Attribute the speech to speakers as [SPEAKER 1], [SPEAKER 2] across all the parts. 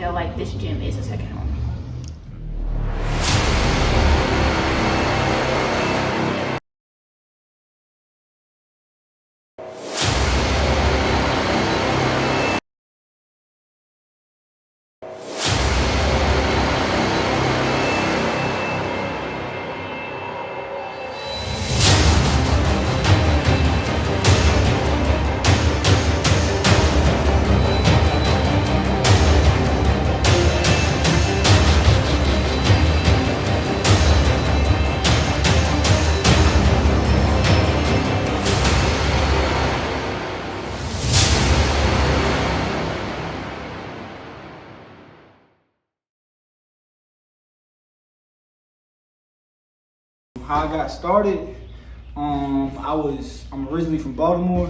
[SPEAKER 1] feel like this gym is a second home.
[SPEAKER 2] How I got started, I'm originally from Baltimore,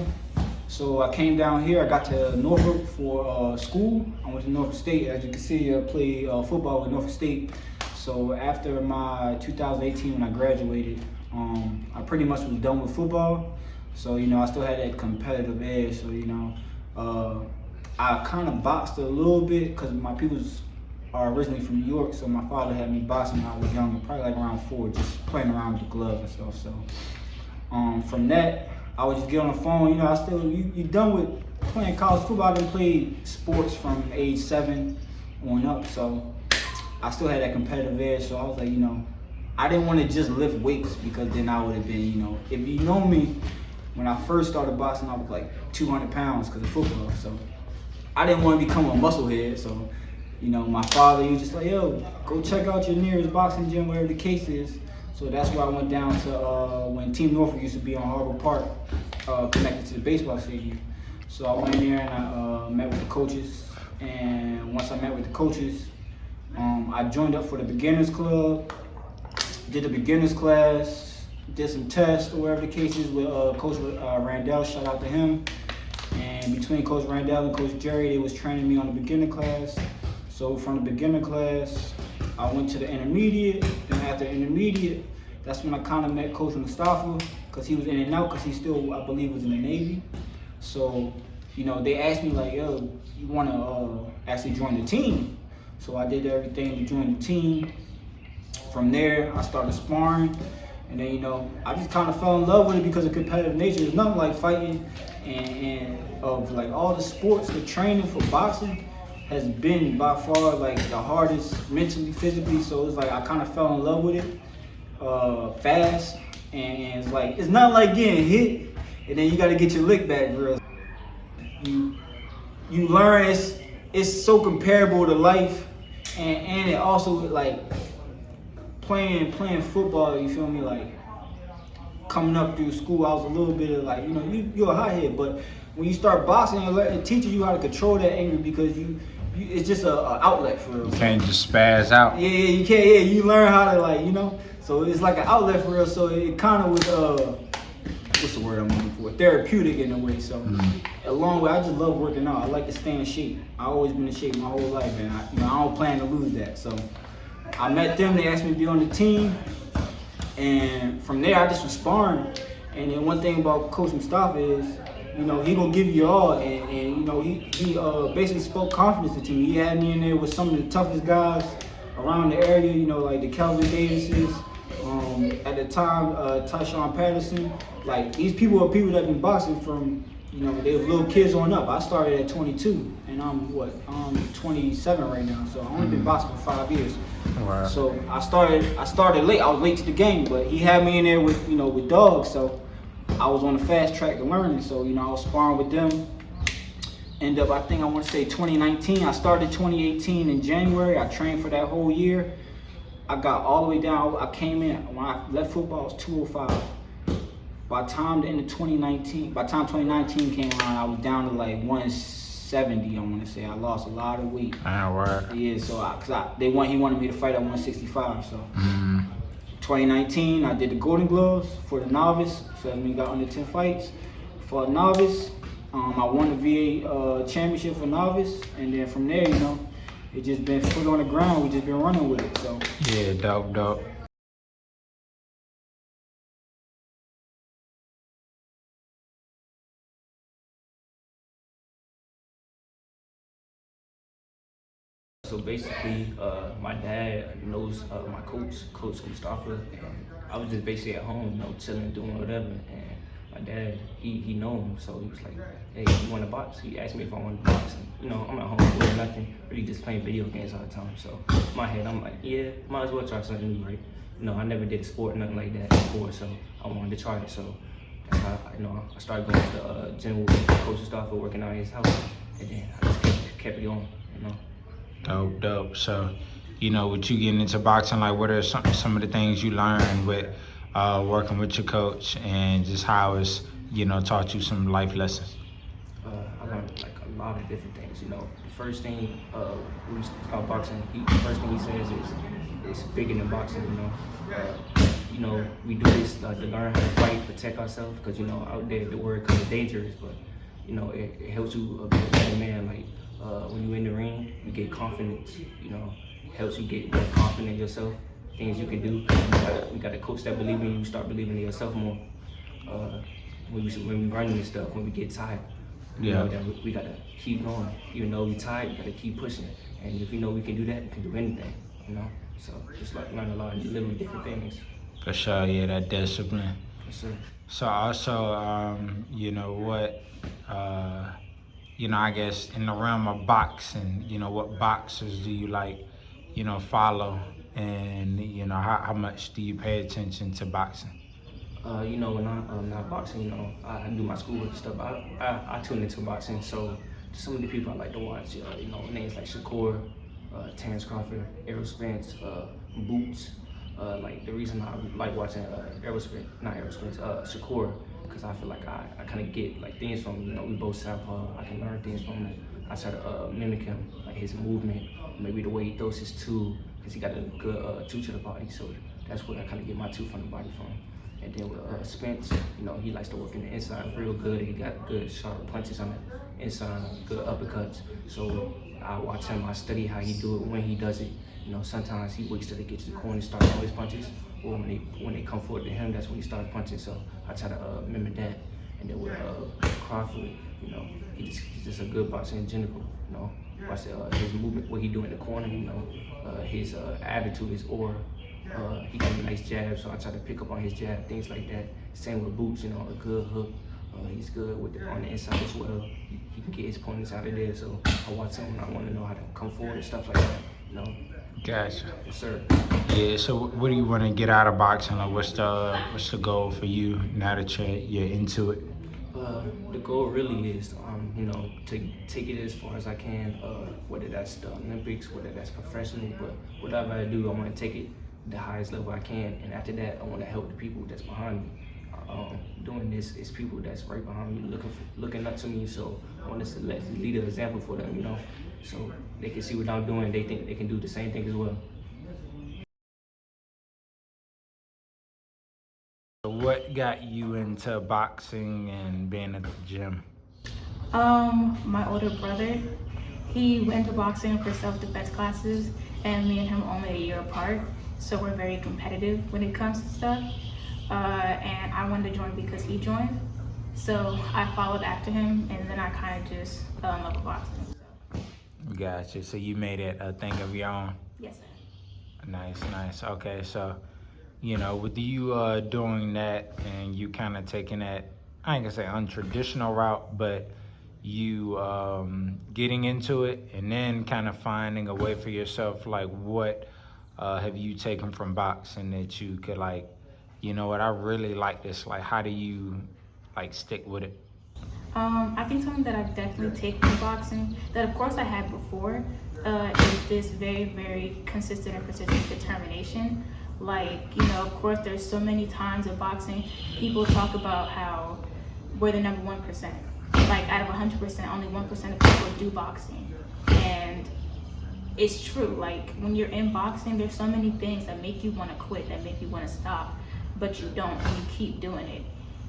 [SPEAKER 2] so I came down here. I got to Norfolk for school. I went to Norfolk State. As you can see, I played football with Norfolk State. So after my 2018, when I graduated, I pretty much was done with football. So I still had that competitive edge. So I kind of boxed a little bit because my peoples are originally from New York, so my father had me boxing when I was younger, probably like around 4, just playing around with the gloves and stuff. So from that, I would just get on the phone. You done with playing college football. I done played sports from age 7 on up, so I still had that competitive edge. So I was like, I didn't want to just lift weights because then I would have been, if you know me, when I first started boxing, I was like 200 pounds because of football. So I didn't want to become a musclehead. So my father, he was just like, yo, go check out your nearest boxing gym, whatever the case is. So that's where I went down to when Team Norfolk used to be on Harbor Park, connected to the baseball stadium. So I went in there and I met with the coaches. And once I met with the coaches, I joined up for the beginners club, did the beginners class, did some tests or whatever the case is with Coach Randall, shout out to him. And between Coach Randall and Coach Jerry, they was training me on the beginner class. So from the beginner class, I went to the intermediate, and after intermediate, that's when I kind of met Coach Mustafa, because he was in and out, because he still, I believe, was in the Navy. So, they asked me like, yo, you want to actually join the team? So I did everything to join the team. From there, I started sparring, and then, I just kind of fell in love with it because of competitive nature. It's nothing like fighting, and of like all the sports, the training for boxing has been by far like the hardest mentally, physically. So it's like I kind of fell in love with it fast, and it's like it's not like getting hit and then you got to get your lick back, bro. You learn it's so comparable to life, and it also like playing football. You feel me? Like coming up through school, I was a little bit of like you're a hothead, but when you start boxing, it teaches you how to control that anger because it's just a outlet for real.
[SPEAKER 3] You can't just spaz out.
[SPEAKER 2] Yeah, you can't. Yeah, you learn how to So it's like an outlet for real. So it kind of was what's the word I'm looking for? Therapeutic in a way. So along with, I just love working out. I like to stay in shape. I always been in shape my whole life, and I don't plan to lose that. So I met them. They asked me to be on the team, and from there I just was sparring. And then one thing about Coach Mustafa is, he gonna give you all, and he basically spoke confidence into me. He had me in there with some of the toughest guys around the area, like the Calvin Davises, at the time, Tyshawn Patterson. Like these people are people that have been boxing from, they were little kids on up. I started at 22, and I'm 27 right now. So I've only been boxing for 5 years.
[SPEAKER 3] Wow.
[SPEAKER 2] So I started late. I was late to the game, but he had me in there with with dogs. So I was on the fast track to learning. So I was sparring with them. End up, I think I want to say 2019. I started 2018 in January. I trained for that whole year. I got all the way down. I came in when I left football. I was 205. By the time the end of 2019, by the time 2019 came around, I was down to like 170. I want to say I lost a lot of weight. Yeah, so he wanted me to fight at 165. So 2019, I did the Golden Gloves for the novice. So that means I got under 10 fights for a novice. I won the VA championship for novice, and then from there, it just been foot on the ground. We just been running with it. So
[SPEAKER 3] Yeah, dope.
[SPEAKER 4] So basically, my dad knows my Coach Mustafa, and I was just basically at home, chilling, doing whatever. And my dad, he know him, so he was like, "Hey, you want to box?" He asked me if I wanted to box. And, I'm at home doing nothing, really just playing video games all the time. So in my head, I'm like, yeah, might as well try something new, right? I never did a sport, nothing like that before, so I wanted to try it. So that's how I started going to the gym with Coach Mustafa, working out at his house, and then I just kept it going.
[SPEAKER 3] Dope. So, with you getting into boxing, like, what are some of the things you learned with working with your coach, and just how it's, taught you some life lessons?
[SPEAKER 4] I learned like a lot of different things. The first thing when we start boxing, the first thing he says is it's bigger than boxing. We do this to learn how to fight, protect ourselves, because out there the word kind of dangerous, but it helps you be a better man. Like when you're in the ring, you get confidence. Helps you get more confident in yourself, things you can do. You got a coach that believe in you. Start believing in yourself more. When we running and stuff, when we get tired, that we gotta keep going. Even though we tired, we gotta keep pushing. And if we know we can do that, we can do anything. So just like learn a lot of little different things.
[SPEAKER 3] For sure, yeah, that discipline.
[SPEAKER 4] Yes, sir.
[SPEAKER 3] So also, I guess in the realm of boxing, what boxers do you like, follow, and how much do you pay attention to boxing?
[SPEAKER 4] When I'm not boxing, I do my schoolwork and stuff. I tune into boxing. So some of the people I like to watch, names like Shakur, Terrence Crawford, Errol Spence, Boots. Like the reason I like watching Shakur, because I feel like I kind of get like things from we both southpaw. I can learn things from him. I try to mimic him, like his movement, maybe the way he throws his two, because he got a good two to the body. So that's where I kind of get my two from the body from. And then with Spence, he likes to work in the inside real good. He got good sharp punches on the inside, good uppercuts. So I watch him, I study how he do it, when he does it. Sometimes he waits till they get to the corner and start throwing his punches. Or when they come forward to him, that's when he starts punching. So I try to mimic that. And then with Crawford, he's just a good boxer in general. Watch his movement, what he do in the corner. His attitude, his aura. He got a nice jab, so I try to pick up on his jab, things like that. Same with Boots, a good hook. He's good on the inside as well. He can get his opponents out of there, so I watch him and I want to know how to come forward and stuff like that.
[SPEAKER 3] Gotcha.
[SPEAKER 4] Yes, sir.
[SPEAKER 3] Yeah. So, what do you want to get out of boxing? Like, what's the goal for you now that you're into it?
[SPEAKER 4] The goal really is, to take it as far as I can. Whether that's the Olympics, whether that's professional, but whatever I do, I want to take it the highest level I can, and after that, I want to help the people that's behind me. Doing this is people that's right behind me, looking up to me. So I want to lead an example for them, so they can see what I'm doing. They think they can do the same thing as well.
[SPEAKER 3] What got you into boxing and being at the gym?
[SPEAKER 1] My older brother, he went to boxing for self-defense classes, and me and him only a year apart. So we're very competitive when it comes to stuff. And I wanted to join because he joined. So I followed after him, and then I kind of just fell in love with boxing. So.
[SPEAKER 3] Gotcha. So you made it a thing of your own?
[SPEAKER 1] Yes, sir.
[SPEAKER 3] Nice. Okay, so, with you doing that and you kind of taking that, I ain't gonna say untraditional route, but you getting into it and then kind of finding a way for yourself, like what have you taken from boxing that you could like, I really like this, like how do you like stick with it?
[SPEAKER 1] I think something that I've definitely taken from boxing, that of course I had before, is this very, very consistent and persistent determination. Like, of course there's so many times in boxing, people talk about how we're the number 1%. Like out of 100%, only 1% of people do boxing. And it's true, like when you're in boxing, there's so many things that make you want to quit, that make you want to stop, but you don't, and you keep doing it.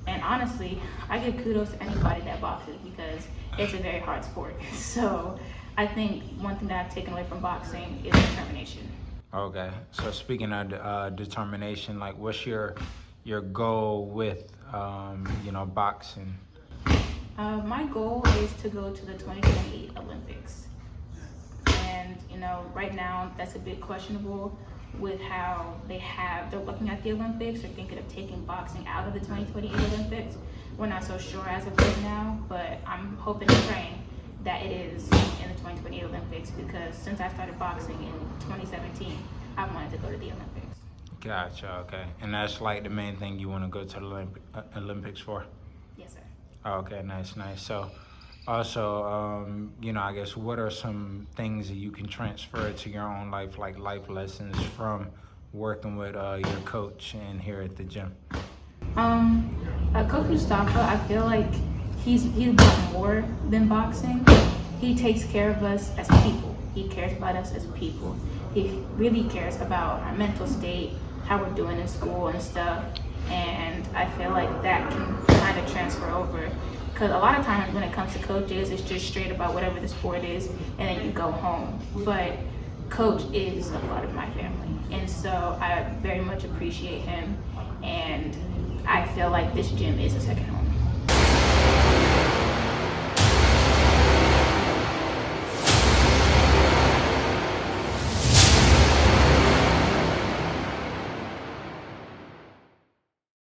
[SPEAKER 1] And honestly, I give kudos to anybody that boxes because it's a very hard sport. So I think one thing that I've taken away from boxing is determination.
[SPEAKER 3] Okay, so speaking of determination, like what's your goal with boxing?
[SPEAKER 1] My goal is to go to the 2028 Olympics. And And right now that's a bit questionable with how they're looking at the Olympics. They're thinking of taking boxing out of the 2028 Olympics. We're not so sure as of right now, but I'm hoping and praying that it is in the 2028 Olympics, because since I started boxing in 2017, I've wanted to go to the Olympics.
[SPEAKER 3] Gotcha. Okay, and that's like the main thing you want to go to the Olympics for?
[SPEAKER 1] Yes, sir.
[SPEAKER 3] Okay, nice. So, also, I guess what are some things that you can transfer to your own life, like life lessons from working with your coach and here at the gym?
[SPEAKER 1] Coach Mustafa, I feel like he's about more than boxing. He takes care of us as people. He cares about us as people. He really cares about our mental state, how we're doing in school and stuff. And I feel like that can kind of transfer over. Because a lot of times when it comes to coaches, it's just straight about whatever the sport is, and then you go home. But Coach is a part of my family. And so I very much appreciate him. And I feel like this gym is a second home.